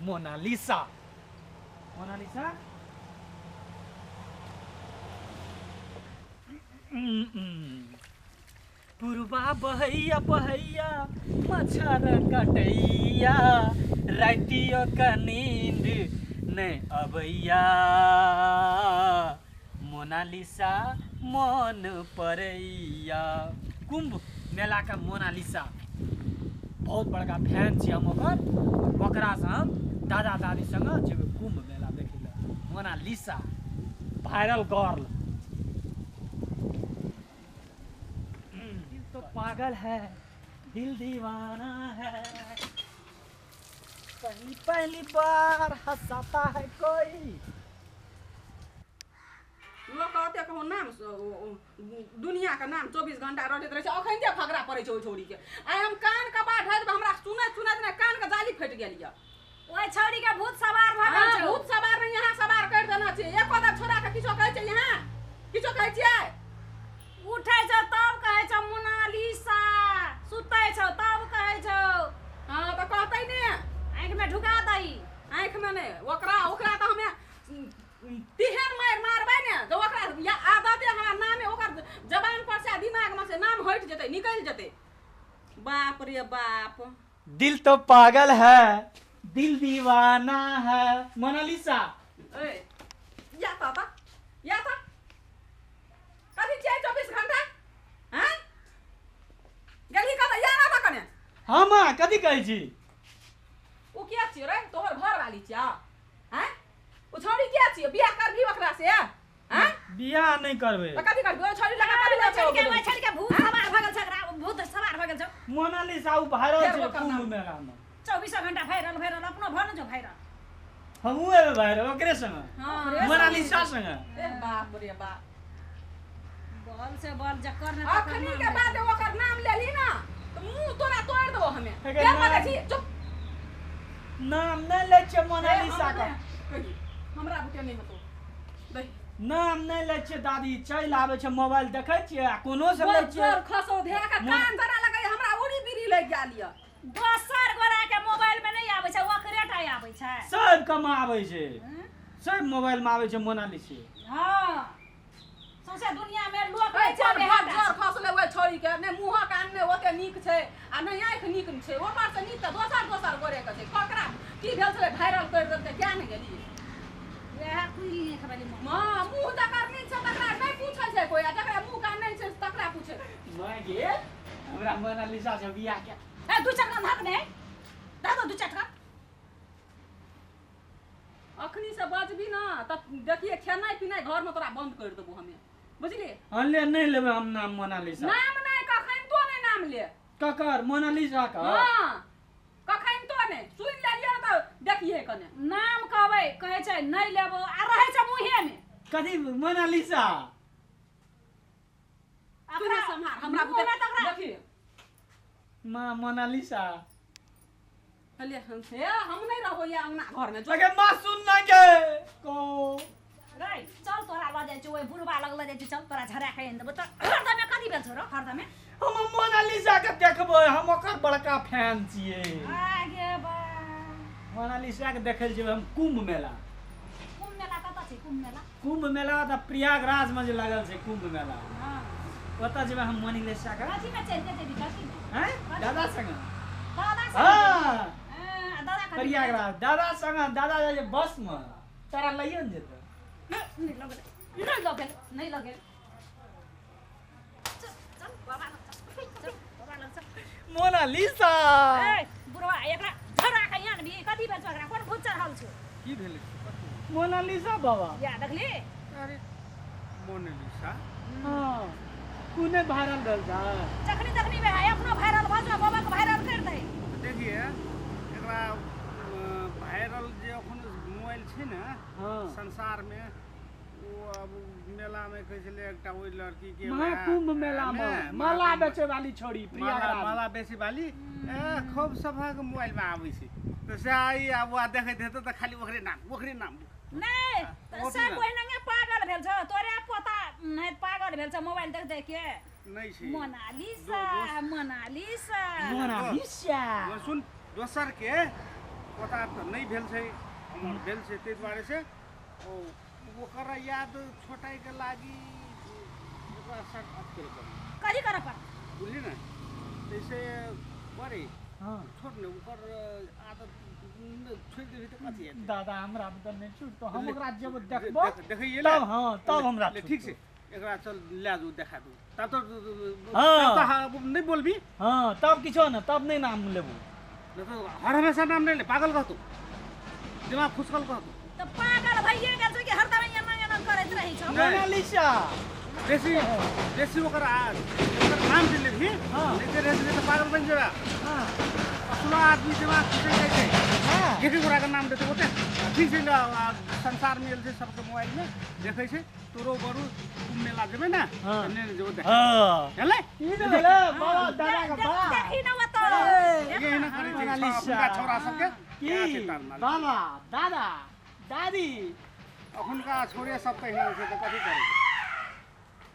Mona Lisa. Mona Lisa पुरबा बहैया बहैया मच्छर कटैया रातियो का नींद ने अबैया मोनालिसा मन परैया। कुंभ मेला का मोनालिसा बहुत बड़का फैन छी हम ओकर। ओकरा से हम दादा दादी संग जेबै कुंभ मेला देखे ला। Mona Lisa viral girl. दिल तो पागल है दिल दीवाना है पहली पहली बार हंसाता है कोई। लोग कहते कहूँ नाम दुनिया का नाम 24 घंटा रटैत रहे अखन ते फगड़ा पड़े छै ओइ छोड़ी के। आइ हम कान के बात है हमरा सुनत सुनत ने कान के जाली फट गेल य। ओइ छोड़ी के भूत सवार भ गेल छै। भूत सवार नहीं यहाँ सवार कर देना छै। एको दा छोरा के किछो कहै छै यहाँ किछो कहै छै उठै छ तब कहै छ मोनालिसा सुतै छ तब कहै छ। हां त कहतै ने आंख में ढुका दई। आंख में ने ओकरा ओकरा त हमे तिहर मार मारबै ने तो ओकरा या आदत है हमरा नाम ओकर जबान पर से दिमाग में से नाम हट जतै निकल जतै। बाप रे बाप दिल तो पागल है दिल दीवाना है मोनालिसा। ए या ताता कथी छै 24 घंटा हैं गली का या ना कने हां मां कथी कहै छी। ओ किया छियै रे तोहर घर वाली छियै हैं ओ छोड़ी किया छियै बियाह करबी ओकरा से हैं बियाह नहीं करबे त कथी करबी ओ छोड़ी लगा कथी ले छोड़ी के भूत सवार भ गेल छ। भूत सवार भ गेल छ। मोनालिसा उ वायरल छै कुंभ मेला में 24 घंटा वायरल अपनो भन जो वायरल। हमहू एबे वायरल ओकरे संग हां मोनालिसा संग। ए बाप रे बाप बॉल से बॉल जकर ने अखनी के बाद ओकर नाम लेली ना तो मुंह तोरा तोड़ देबो हमे। अगर क्या नाम- पता छी चुप नाम नहीं ले छै मोनालिसा का। हमरा बुते नहीं मतो दही नाम नहीं ले छै दादी चल आबे छै मोबाइल देखै छियै आ कोनो से ले छै जोर खसो धे के कान धरा लगे हमरा उड़ी बीड़ी लग गेल य। दोसर गोरा के मोबाइल में नहीं आबै छै ओकरे टा आबै छै। सब कम आबै छै सब मोबाइल में आबै छै मोनालिसा। हां सौसे दुनिया में लोग ए चल भाग जोर खसले ओए छोड़ी के ने मुंह कान ने ओते नीक छै आ ने आंख नीक छै ऊपर से नीक त दोसर गोरे के छै ककरा की भेल छले वायरल कर देलकै क्या ने गेली वह कुली नहीं खबली मां मुंह तकर नीक छै तकरा नहीं पूछै छै कोई आ जकरा मुंह कान नहीं छै तकरा पूछे मैं गेल हमरा मोनालिसा से बियाह के। ए दू चक्का भाग ने दादा दू चक्का अखनी से बजबी ना तब देखिए खेनाई पिनाई घर में तोरा बंद कर देबो हमें बुझली। हल्ले नहीं लेबे हम नाम मोनालिसा। नाम नहीं कखन तो नहीं नाम ले ककर मोनालिसा का। हां कखन तो नहीं सुन लेलिए तो देखिए कने नाम कहबै कहै छै नहीं लेबो आ रहै छै मुंहे में। कथी मोनालिसा तूने संभाल हमरा बुते देखिए मां मोनालिसा हले हम नहीं रहबो या अंगना घर में लगे मां सुन ना के को रे चल तोरा ल जाइ छै ओइ बुढ़बा लग ल जाइ छै चल तोरा झरा खाइ देबो त हरदम में कथी भेल छ रो हरदम में हम मोनालिसा के देखबै हम ओकर बड़का फैन छियै। आगे बा मोनालिसा के देखै जेबै हम कुंभ मेला। कुंभ मेला कत छै कुंभ मेला। कुंभ मेला त प्रयागराज में जे लगल छै कुंभ मेला हां ओतऽ जेबै हम मोनालिसा के कथी में चल के जेबी कथी में हैं दादा संग। दादा से हां दादा कथी प्रयागराज दादा संग दादा जाय छै बस में तारा लइयो न जेतै। नहीं लगे चल बाबा लग चल मोनालिसा ए बुढ़वा एकरा झरा खाइ न भी कथी भेल छ एकरा कोन भूत चढ़ल छ की भेलै मोनालिसा बाबा। या देखली अरे मोनालिसा हां कुने वायरल भेल छै जखनी में है अपनो वायरल भ जा बाबा के वायरल कर दे। देखिए एकरा वायरल जे अखन मोबाइल छै ने हां संसार में वो अब मेला में कहै छलै एकटा ओइ लड़की के महाकुंभ मेला में माला बेचे वाली छोड़ी प्रयागराज माला बेसी वाली खूब सभक मोबाइल में आबै छै तो से आई आब आ देखैत हेतै त खाली ओकरे नाम नहीं से कोई नंगे पागल भेल छ तोरे पोता नहीं पागल भेल छ मोबाइल देख देख के नहीं छै मोनालिसा मोनालिसा मोनालिसा सुन दोसर के पता त नहीं भेल छै हमर भेल छै ताहि दुआरे से ओकर याद छोटाई के लागि ओकरा साथ अटकेल कर कथी करे पर बुझली ना जैसे बड़े हाँ छोड़ ने ओकर आदत छोड़ देबी त कथी हेतै दादा हमरा बदल नहीं छूट तो हम ओकरा जब देखबो देखैए तब हाँ तब हमरा ठीक छै एकरा चल ले दू देखा दू तब तो हाँ। तब नहीं बोलबी हाँ तब किछो न तब नहीं नाम लेबू नहीं तो हर हमेशा नाम नहीं ले पागल कहतू दिमाग फुसकल कहतू त पागल भइए गेल छ कि हरदम एना करैत रहै छ नहीं। मोनालिसा बेसी ओकर नाम दे लेबी हाँ। नहीं दे रहे तो पागल बन जेबा हाँ असला आदमी दिमाग फुसक जाइ छै हाँ एक गोरा के नाम देते ओते ठीक छै संसार में छै सबके मोबाइल में देखै छै तोरो बरू तुम मेला जेबै ना हाँ। तो ने जो देख हाँ हेले ई तो भेलै बाबा दादा के बा देखि न मत ये ना करे छै मोनालिसा। अपना छोरा सबके की क्या छै तार माल बाबा दादा दादी अखुनका छोरे सब पहिने छै त कथि करे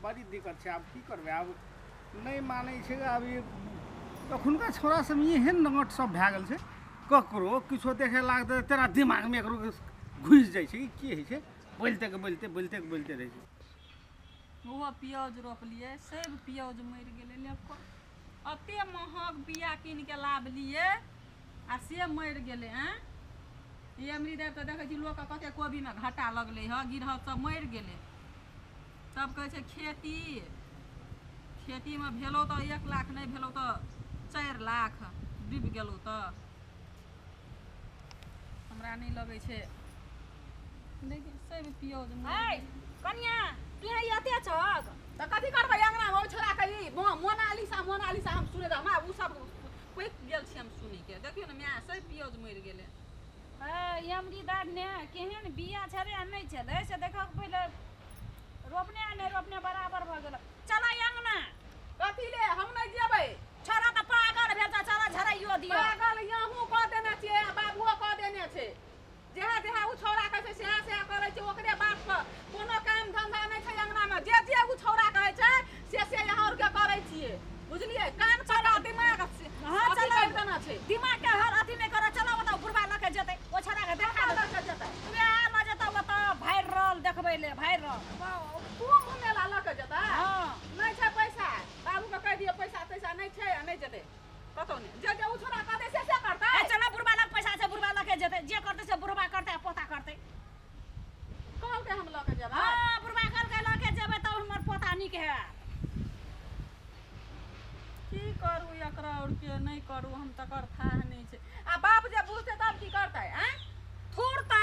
बड़ी दिक्कत छै आब की करबै आब नहीं मानै छै आब ई अखुनका छोरा सब एहन नगट सब भए गेल छै ककरो किछो देखे लागतै तेरा दिमाग में एकरो घुस जाइ छै की होइ छै बोलते रहै छै ओहो पियाज रोपलिए सब पियाज मरि गेलै लेको अते महग बिया कीन के लाबलिए आ से मरि गेलै हैं ये अमृदेव तो देखै छी लोक के कते कोबी में घाटा लगलै ह गिरहत सब मरि गेलै तब कहै छै खेती में भेलौ तो 1 लाख नहीं भेलौ तो 4 लाख डूबि गेलौ तो हमरा नहीं लगै छै देखिए सब पियाज ए मरि कन्या तू एते छक त कथी करबै अंगना में ओ छोरा के ई मोनालिसा हम सुने हमरा उ सब पैक गेल छी हम सुनी के देखियो न माय सब पियाज मरि गेलै ए अमृता ने केहन बिया छरे नहीं छले से देखक पहिले रोपने आ नहीं रोपने बराबर भ गेल चल अंगना कथी ले हम नहीं जेबै छोरा त पागल भेल छ चल झराइयो दियो पागल यहूं क देने छियै बाबुओ क देने छै जेहा जेहा उ छौरा कहै छै सेहा करै छै ओकरे बात पर कोनो काम धंधा नहीं छै अंगना में जे उ छौरा कहै छै से यहाँ और के करै छियै बुझलिए कान पर दिमाग हाँ, चलो। देना छै दिमाग के हर अथी नहीं करे चलो बताओ बुढ़वा लके जेते ओ छोरा के देखा दे लऽ के जेतै वे ल जेता बता वायरल देखबै ले वायरल तू घुमेला लऽ के जेतै हां नहीं छै पैसा बाबू के कह दियो पैसा तैसा नहीं छै आ नहीं जेतै कतौ नहीं जे उ छोरा कहतै से करतै ए चलो बुढ़वा लग पैसा से बुढ़वा लके जेते जे करते से बुढ़वा करते पोता करते कहल के हम लऽ के जेबै हां बुढ़वा कल के लके जेबै तब हमर पोता निक है की करू एकरा और के नहीं करू हम तकर थाह नहीं छै आ बाप जे बुझतै तब की करतै हैं थूरते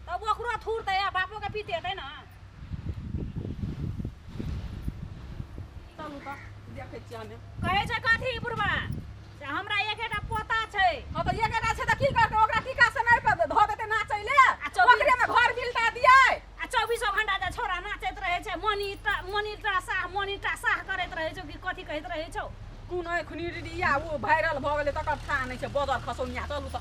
तब ओकरो थूरते आ बापो के पीतेते ना चलू त देखै छी हमे कहे छै कथी बुढ़वा से हमरा एकेटा पोता छै हां त एकेटा छै त की करतै ओकरा टीका से नहीं ध देतै नाचै ले चौबीस- ओकरे में घर बिलटा दियै आ 24 घंटा जे छोरा नाचैत रहे छै मोनिटा साह करैत रहे छै कि कथी कहैत रहे छौ कोन एखनी रिया वो वायरल भ गेलै तकर थाह नहीं छै बदर खसौनिया चलू त